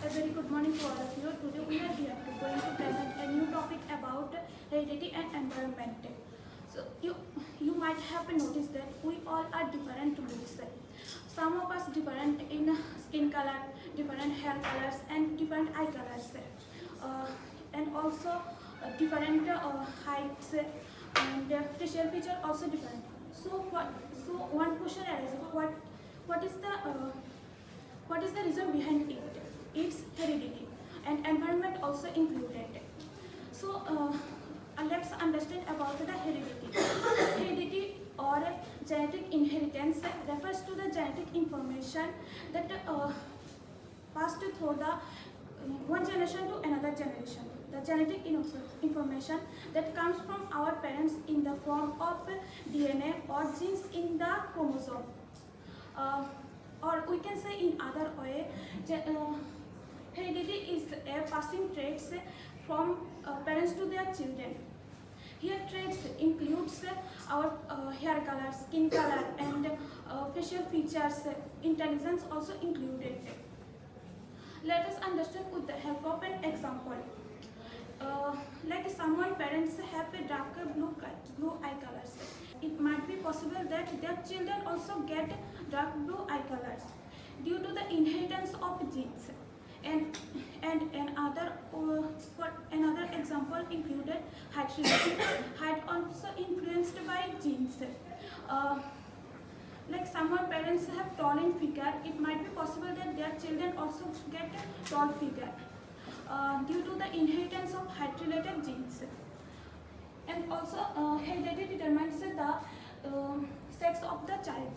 A very good morning to all of you. Today we are here going to present a new topic about heredity and environment. So you might have noticed that we all are different beings. Some of us different in skin color, different hair colors, and different eye colors, and also different heights and facial feature also different. So one question arises: what is the reason behind it? It's heredity and environment also included. Let's understand about the heredity. Heredity or genetic inheritance refers to the genetic information that passed through the one generation to another generation. The genetic information that comes from our parents in the form of DNA or genes in the chromosome. Or we can say in other way, heredity is a passing traits from parents to their children. Here traits includes our hair color, skin color, and facial features. Intelligence also included. Let us understand with the help of an example. Like someone parents have a darker blue eye colors. It might be possible that their children also get dark blue eye colors due to the inheritance of genes. And for another example included height related. Height also influenced by genes. Like someone parents have tall in figure, it might be possible that their children also get a tall figure due to the inheritance of height related genes. And also heredity determines the sex of the child.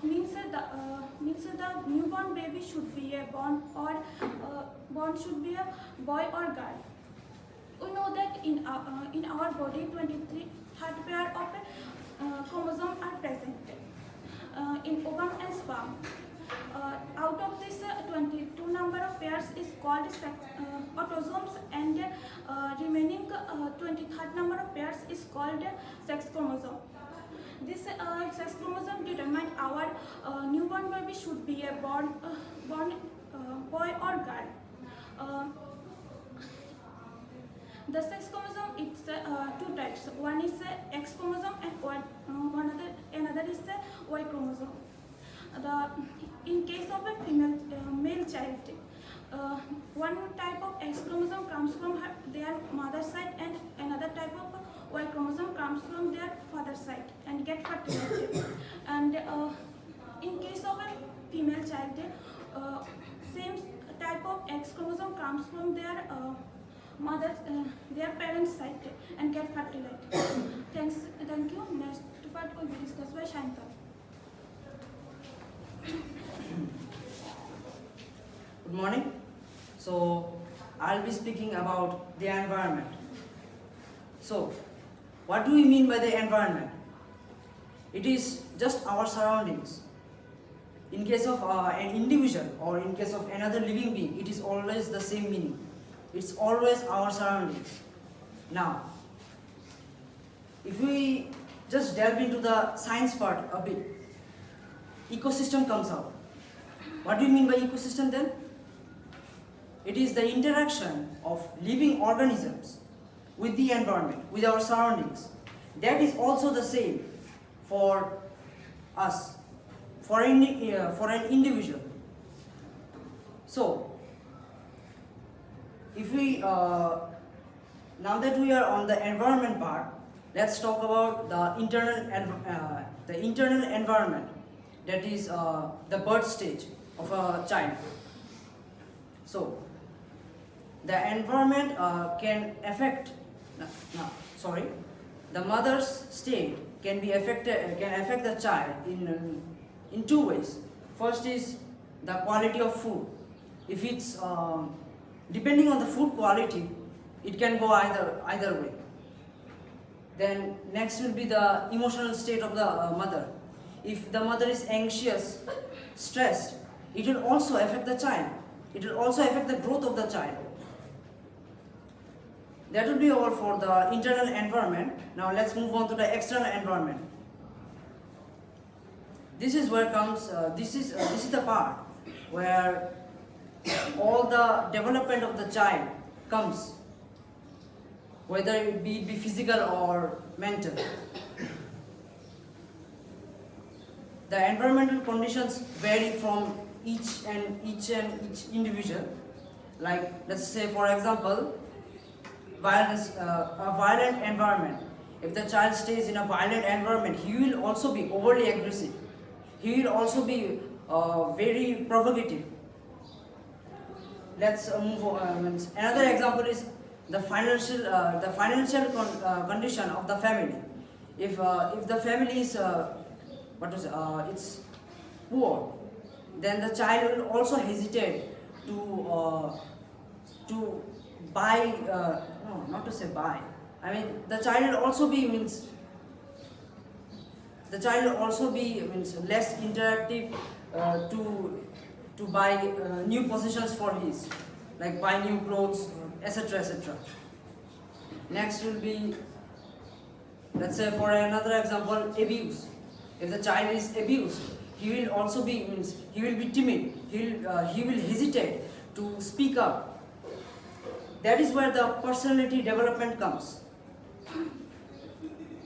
Means the newborn baby should be a born should be a boy or girl. We know that in our body 23 third pair of chromosomes are present in ovum and sperm. Out of this 22 number of pairs is called autosomes, and remaining 23rd number of pairs is called sex chromosome. This sex chromosome determine our newborn baby should be a born boy or girl. The sex chromosome it's two types. One is X chromosome and another is Y chromosome. In case of a male child, one type of X chromosome comes from their mother's side and another type of Y chromosome comes from their father's side and get fertilized. And in case of a female child, same type of X chromosome comes from their their parents' side and get fertilized. Thank you. Next part will be discussed by Shankar. Good morning. So I'll be speaking about the environment. So what do we mean by the environment? It is just our surroundings. In case of an individual or in case of another living being, it is always the same meaning. It's always our surroundings. Now, if we just delve into the science part a bit, ecosystem comes out. What do you mean by ecosystem then? It is the interaction of living organisms with the environment, with our surroundings. That is also the same for us, for an individual. So, if we now that we are on the environment part, let's talk about the internal environment. That is the birth stage of a child. So, the environment can affect. The mother's state can affect the child in two ways. First is the quality of food. If it's depending on the food quality, it can go either way. Then next will be the emotional state of the mother. If the mother is anxious, stressed, it will also affect the child. It will also affect the growth of the child. That will be all for the internal environment. Now let's move on to the external environment. This is where comes. This is the part where all the development of the child comes, whether it be physical or mental. The environmental conditions vary from each individual. Like, let's say, for example, a violent environment. If the child stays in a violent environment, he will also be overly aggressive. He will also be very provocative. Let's move on. Another example is the financial condition of the family. If the family is it's poor, then the child will also hesitate to buy. No, not to say buy. I mean, the child will also be less interactive to buy new possessions for his, like buy new clothes, etc., etc. Next will be, let's say, for another example, abuse. If the child is abused, he will also be he will be timid. He will hesitate to speak up. That is where the personality development comes.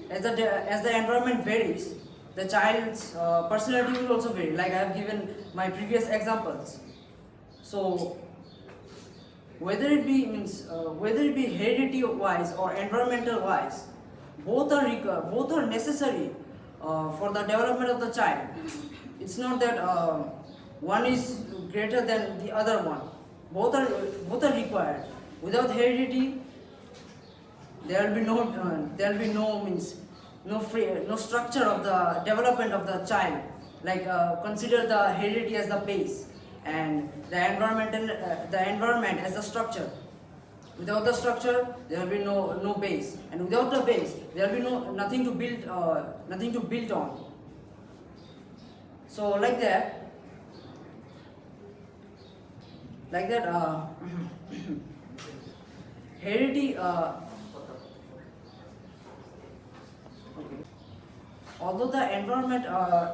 As the environment varies, the child's personality will also vary. Like I have given my previous examples. So whether it be heredity wise or environmental wise, both are necessary for the development of the child. It's not that one is greater than the other one. Both are required. Without heredity, there will be no structure of the development of the child. Like consider the heredity as the base and the environment as the structure. Without the structure, there will be no base, and without the base, there will be nothing to build on. So like that. Heredity. Although the environment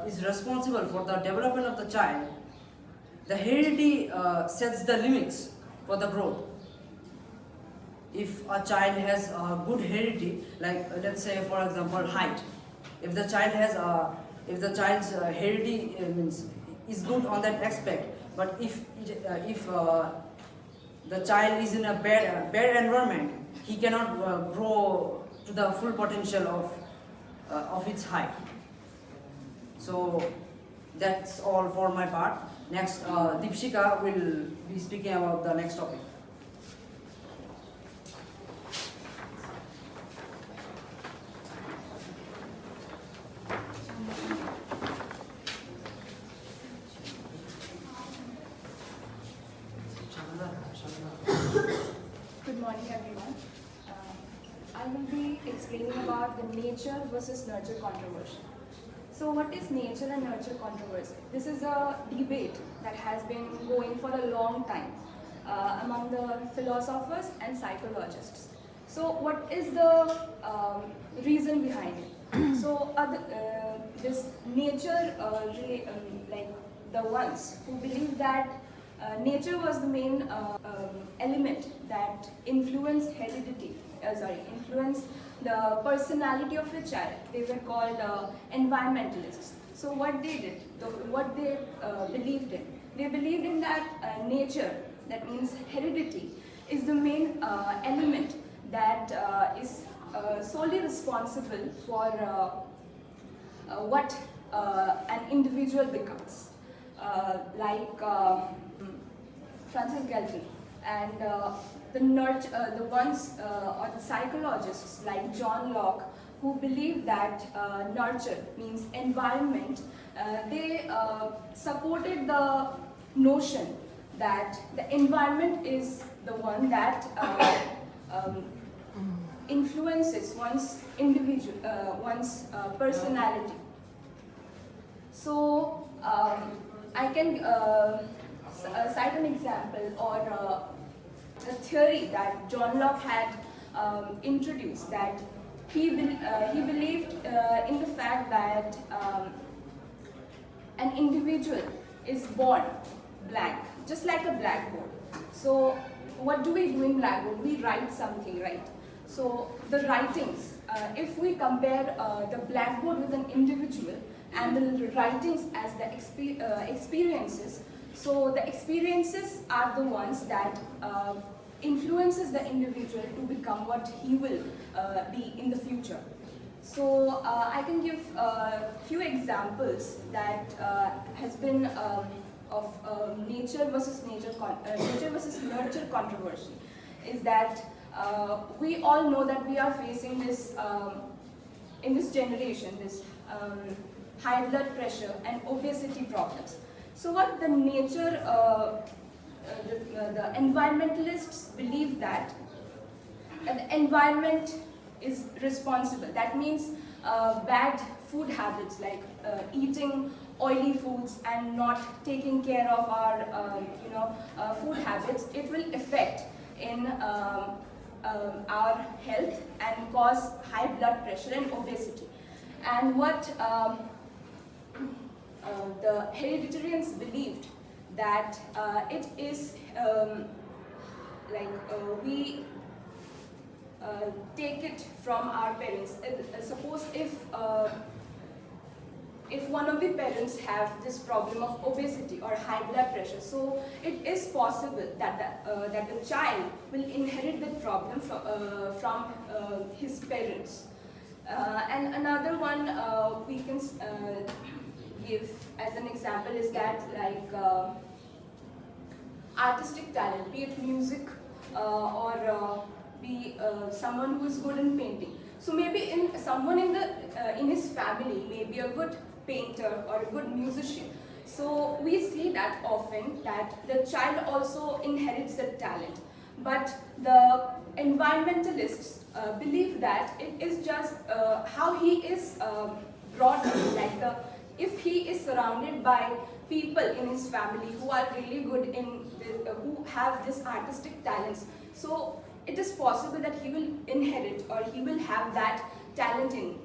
is responsible for the development of the child, the heredity sets the limits for the growth. If a child has a good heredity, like let's say for example height, if the child's heredity is good on that aspect, but if the child is in a bad environment, he cannot grow to the full potential of its height. So that's all for my part. Next, Deepshika will be speaking about the next topic. Good morning, everyone. I will be explaining about the nature versus nurture controversy. So what is nature and nurture controversy? This is a debate that has been going for a long time among the philosophers and psychologists. So what is the reason behind it? So this nature, like the ones who believe that nature was the main element that influenced the personality of a child. They were called environmentalists. So what they did, what they believed in, they believed in that nature, that means heredity, is the main element that is solely responsible for what an individual becomes. Like Francis Galton and the ones or the psychologists like John Locke, who believe that nurture means environment, they supported the notion that the environment is the one that influences one's personality. So I can cite an example or a theory that John Locke had introduced, that he believed in the fact that an individual is born black, just like a blackboard. So what do we do in blackboard? We write something, right? So the writings, if we compare the blackboard with an individual and the writings as the experiences, so the experiences are the ones that influences the individual to become what he will be in the future. So I can give a few examples that has been of nature versus nurture controversy. Is that we all know that we are facing this in this generation, this high blood pressure and obesity problems. So what the the environmentalists believe that the environment is responsible. That means bad food habits like eating oily foods and not taking care of our food habits, it will affect in our health and cause high blood pressure and obesity. And what the hereditarians believed that it is we take it from our parents. Suppose if one of the parents have this problem of obesity or high blood pressure, so it is possible that the child will inherit the problem from his parents. And another one we can give as an example is that artistic talent, be it music or be someone who is good in painting. So maybe someone in his family may be a good painter or a good musician. So we see that often that the child also inherits the talent. But the environmentalists believe that it is just how he is brought up, if he is surrounded by people in his family who are really good in who have this artistic talents, so it is possible that he will inherit or he will have that talent in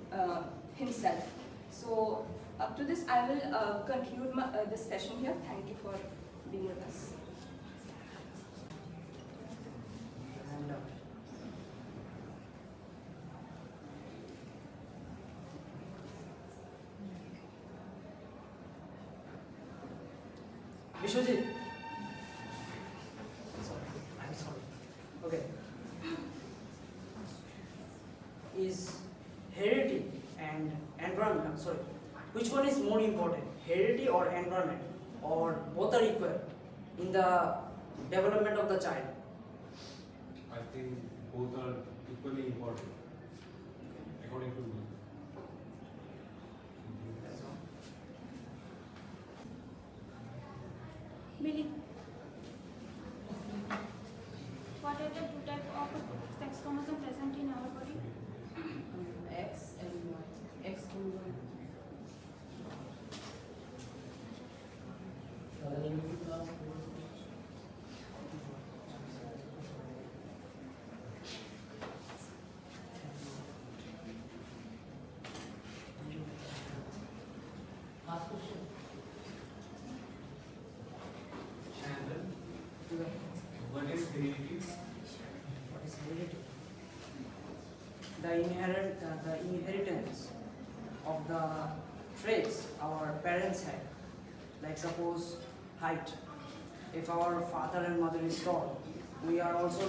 himself. So up to this, I will conclude this session here. Thank you for being with us. And, Vishwajit. Sorry, I'm sorry. Okay. Is heredity and environment, sorry, which one is more important, heredity or environment, or both are equal in the development of the child? I think both are equally important, according to me. Billy, what are the two types of sex chromosomes present in our body? X and Y. X and Y. Last question. Shannon, Okay. what is heredity? What is heredity? The inheritance of the traits our parents had. Like suppose height. If our father and mother is tall, we are also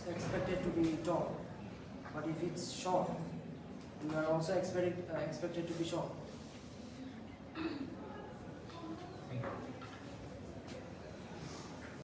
expected to be tall. But if it's short, we are also expected to be short.